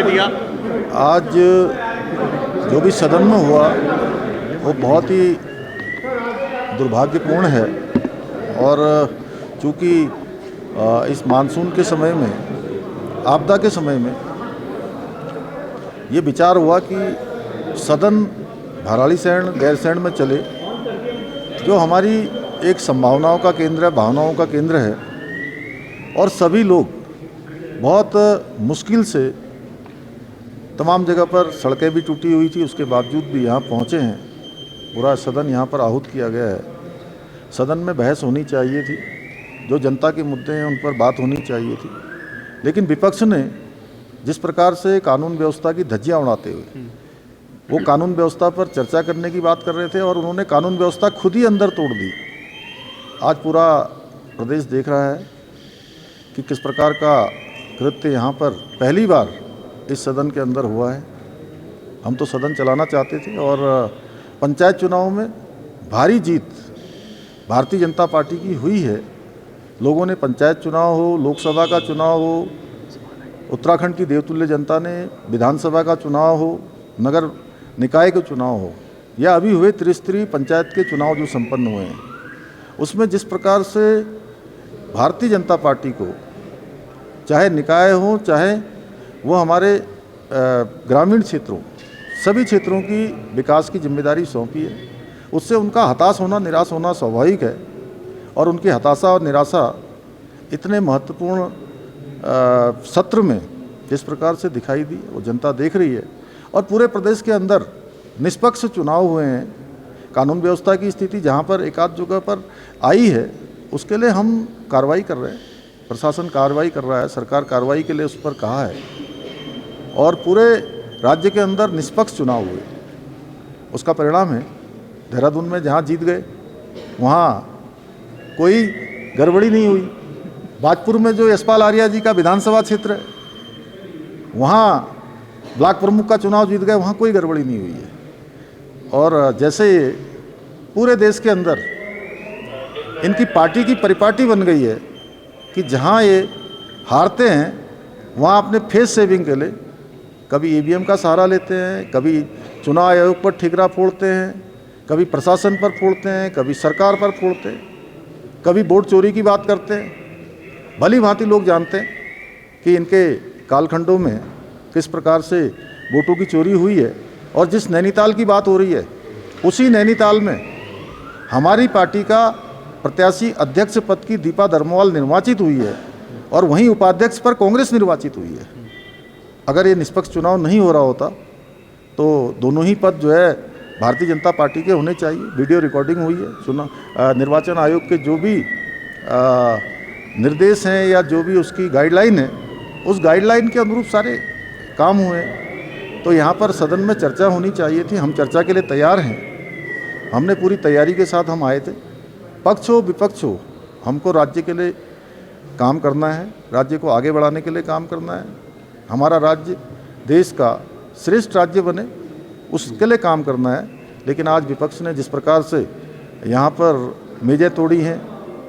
दिया। आज जो भी सदन में हुआ वो बहुत ही दुर्भाग्यपूर्ण है और चूँकि इस मानसून के समय में, आपदा के समय में ये विचार हुआ कि सदन भराड़ीसैंण गैरसैंण में चले, जो हमारी एक संभावनाओं का केंद्र है, भावनाओं का केंद्र है, और सभी लोग बहुत मुश्किल से, तमाम जगह पर सड़कें भी टूटी हुई थी, उसके बावजूद भी यहाँ पहुँचे हैं। पूरा सदन यहाँ पर आहूत किया गया है। सदन में बहस होनी चाहिए थी, जो जनता के मुद्दे हैं उन पर बात होनी चाहिए थी, लेकिन विपक्ष ने जिस प्रकार से कानून व्यवस्था की धज्जियाँ उड़ाते हुए वो कानून व्यवस्था पर चर्चा करने की बात कर रहे थे और उन्होंने कानून व्यवस्था खुद ही अंदर तोड़ दी। आज पूरा प्रदेश देख रहा है कि किस प्रकार का कृत्य यहाँ पर पहली बार इस सदन के अंदर हुआ है। हम तो सदन चलाना चाहते थे और पंचायत चुनाव में भारी जीत भारतीय जनता पार्टी की हुई है। लोगों ने पंचायत चुनाव हो, लोकसभा का चुनाव हो, उत्तराखंड की देवतुल्य जनता ने विधानसभा का चुनाव हो, नगर निकाय के चुनाव हो, या अभी हुए त्रिस्तरीय पंचायत के चुनाव जो संपन्न हुए हैं, उसमें जिस प्रकार से भारतीय जनता पार्टी को चाहे निकाय हो, चाहे वो हमारे ग्रामीण क्षेत्रों, सभी क्षेत्रों की विकास की जिम्मेदारी सौंपी है, उससे उनका हताश होना, निराश होना स्वाभाविक है। और उनकी हताशा और निराशा इतने महत्वपूर्ण सत्र में जिस प्रकार से दिखाई दी, वो जनता देख रही है। और पूरे प्रदेश के अंदर निष्पक्ष चुनाव हुए हैं। कानून व्यवस्था की स्थिति जहाँ पर एक आध जगह पर आई है, उसके लिए हम कार्रवाई कर रहे हैं, प्रशासन कार्रवाई कर रहा है, सरकार कार्रवाई के लिए उस पर कहा है, और पूरे राज्य के अंदर निष्पक्ष चुनाव हुए। उसका परिणाम है देहरादून में जहाँ जीत गए वहाँ कोई गड़बड़ी नहीं हुई। बाजपुर में जो यशपाल आर्या जी का विधानसभा क्षेत्र है, वहाँ ब्लॉक प्रमुख का चुनाव जीत गए, वहाँ कोई गड़बड़ी नहीं हुई है। और जैसे पूरे देश के अंदर इनकी पार्टी की परिपाटी बन गई है कि जहाँ ये हारते हैं वहाँ अपने फेस सेविंग के लिए कभी ईवीएम का सहारा लेते हैं, कभी चुनाव आयोग पर ठिकरा फोड़ते हैं, कभी प्रशासन पर फोड़ते हैं, कभी सरकार पर फोड़ते हैं, कभी वोट चोरी की बात करते हैं। भली भांति लोग जानते हैं कि इनके कालखंडों में किस प्रकार से वोटों की चोरी हुई है। और जिस नैनीताल की बात हो रही है, उसी नैनीताल में हमारी पार्टी का प्रत्याशी अध्यक्ष पद की दीपा धर्मवाल निर्वाचित हुई है और वहीं उपाध्यक्ष पर कांग्रेस निर्वाचित हुई है। अगर ये निष्पक्ष चुनाव नहीं हो रहा होता तो दोनों ही पद जो है भारतीय जनता पार्टी के होने चाहिए। वीडियो रिकॉर्डिंग हुई है। निर्वाचन आयोग के जो भी निर्देश हैं या जो भी उसकी गाइडलाइन है, उस गाइडलाइन के अनुरूप सारे काम हुए। तो यहाँ पर सदन में चर्चा होनी चाहिए थी। हम चर्चा के लिए तैयार हैं, हमने पूरी तैयारी के साथ हम आए थे। पक्ष हो विपक्ष हो, हमको राज्य के लिए काम करना है, राज्य को आगे बढ़ाने के लिए काम करना है। हमारा राज्य देश का श्रेष्ठ राज्य बने, उसके लिए काम करना है। लेकिन आज विपक्ष ने जिस प्रकार से यहाँ पर मेजें तोड़ी हैं,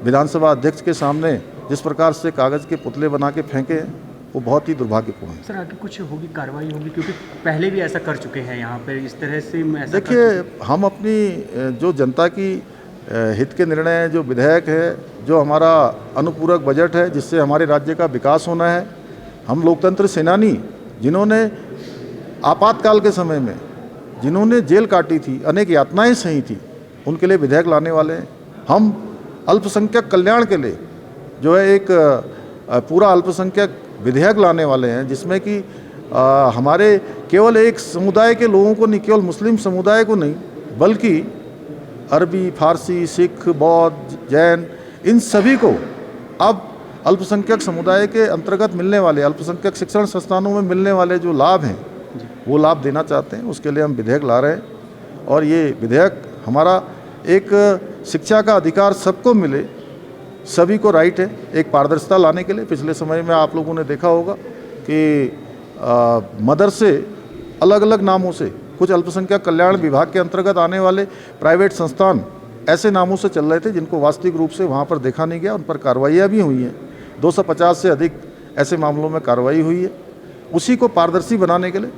विधानसभा अध्यक्ष के सामने जिस प्रकार से कागज़ के पुतले बना के फेंके हैं, वो बहुत ही दुर्भाग्यपूर्ण है। सर, आगे कुछ होगी, कार्रवाई होगी? क्योंकि पहले भी ऐसा कर चुके हैं यहाँ पर, इस तरह से देखिए, हम अपनी जो जनता की हित के निर्णय, जो विधेयक है, जो हमारा अनुपूरक बजट है, जिससे हमारे राज्य का विकास होना है, हम लोकतंत्र सेनानी जिन्होंने आपातकाल के समय में जिन्होंने जेल काटी थी, अनेक यातनाएं सही थी, उनके लिए विधेयक लाने वाले हैं। हम अल्पसंख्यक कल्याण के लिए जो है एक पूरा अल्पसंख्यक विधेयक लाने वाले हैं, जिसमें कि हमारे केवल एक समुदाय के लोगों को नहीं, केवल मुस्लिम समुदाय को नहीं, बल्कि अरबी, फारसी, सिख, बौद्ध, जैन, इन सभी को अब अल्पसंख्यक समुदाय के अंतर्गत मिलने वाले, अल्पसंख्यक शिक्षण संस्थानों में मिलने वाले जो लाभ हैं, वो लाभ देना चाहते हैं। उसके लिए हम विधेयक ला रहे हैं। और ये विधेयक हमारा एक शिक्षा का अधिकार सबको मिले, सभी को राइट है, एक पारदर्शिता लाने के लिए। पिछले समय में आप लोगों ने देखा होगा कि मदरसे अलग अलग नामों से, कुछ अल्पसंख्यक कल्याण विभाग के अंतर्गत आने वाले प्राइवेट संस्थान ऐसे नामों से चल रहे थे जिनको वास्तविक रूप से वहाँ पर देखा नहीं गया। उन पर कार्रवाइयाँ भी हुई हैं। 250 से अधिक ऐसे मामलों में कार्रवाई हुई है। उसी को पारदर्शी बनाने के लिए,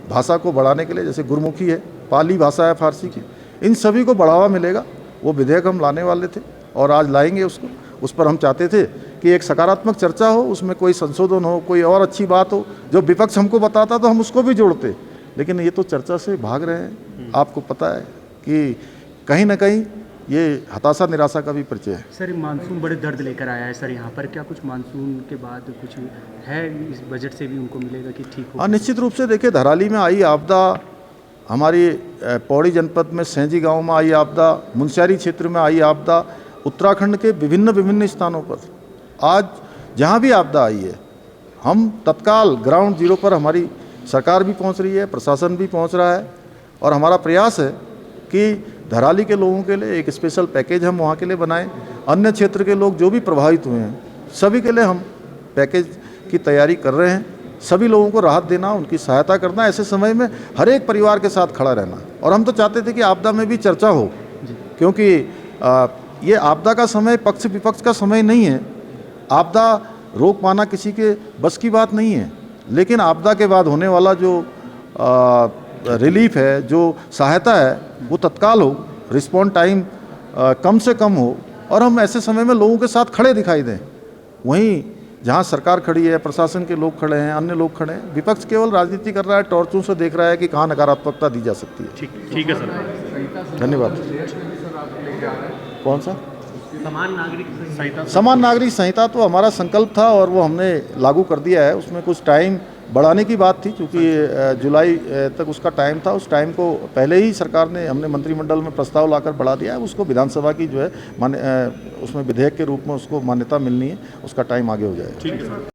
भाषा को बढ़ाने के लिए, जैसे गुरमुखी है, पाली भाषा है फारसी की, इन सभी को बढ़ावा मिलेगा। वो विधेयक हम लाने वाले थे और आज लाएंगे उसको। उस पर हम चाहते थे कि एक सकारात्मक चर्चा हो, उसमें कोई संशोधन हो, कोई और अच्छी बात हो। जो विपक्ष हमको बताता तो हम उसको भी जोड़ते, लेकिन ये तो चर्चा से भाग रहे हैं। आपको पता है कि कहीं ना कहीं ये हताशा निराशा का भी परिचय है। सर मानसून बड़े दर्द लेकर आया है सर यहाँ पर, क्या कुछ मानसून के बाद कुछ है इस बजट से भी उनको मिलेगा कि ठीक हो? हाँ, निश्चित रूप से देखिए, धराली में आई आपदा, हमारी पौड़ी जनपद में सेंजी गांव में आई आपदा, मुनस्यारी क्षेत्र में आई आपदा, उत्तराखंड के विभिन्न स्थानों पर आज जहाँ भी आपदा आई है, हम तत्काल ग्राउंड जीरो पर हमारी सरकार भी पहुँच रही है, प्रशासन भी पहुँच रहा है और हमारा प्रयास है कि धराली के लोगों के लिए एक स्पेशल पैकेज हम वहाँ के लिए बनाएं। अन्य क्षेत्र के लोग जो भी प्रभावित हुए हैं, सभी के लिए हम पैकेज की तैयारी कर रहे हैं। सभी लोगों को राहत देना, उनकी सहायता करना, ऐसे समय में हर एक परिवार के साथ खड़ा रहना। और हम तो चाहते थे कि आपदा में भी चर्चा हो, क्योंकि ये आपदा का समय पक्ष विपक्ष का समय नहीं है। आपदा रोक पाना किसी के बस की बात नहीं है, लेकिन आपदा के बाद होने वाला जो रिलीफ है, जो सहायता है, वो तत्काल हो, रिस्पॉन्ड टाइम कम से कम हो और हम ऐसे समय में लोगों के साथ खड़े दिखाई दें। वहीं जहाँ सरकार खड़ी है, प्रशासन के लोग खड़े हैं, अन्य लोग खड़े हैं, विपक्ष केवल राजनीति कर रहा है, टॉर्चों से देख रहा है कि कहाँ नकारात्मकता दी जा सकती है। ठीक है सर, धन्यवाद। कौन सा? समान नागरिक संहिता। समान नागरिक संहिता तो हमारा संकल्प था और वो हमने लागू कर दिया है। उसमें कुछ टाइम बढ़ाने की बात थी, क्योंकि जुलाई तक उसका टाइम था। उस टाइम को पहले ही सरकार ने, हमने मंत्रिमंडल में प्रस्ताव लाकर बढ़ा दिया है। उसको विधानसभा की जो है उसमें विधेयक के रूप में उसको मान्यता मिलनी है, उसका टाइम आगे हो जाएगा। ठीक है सर।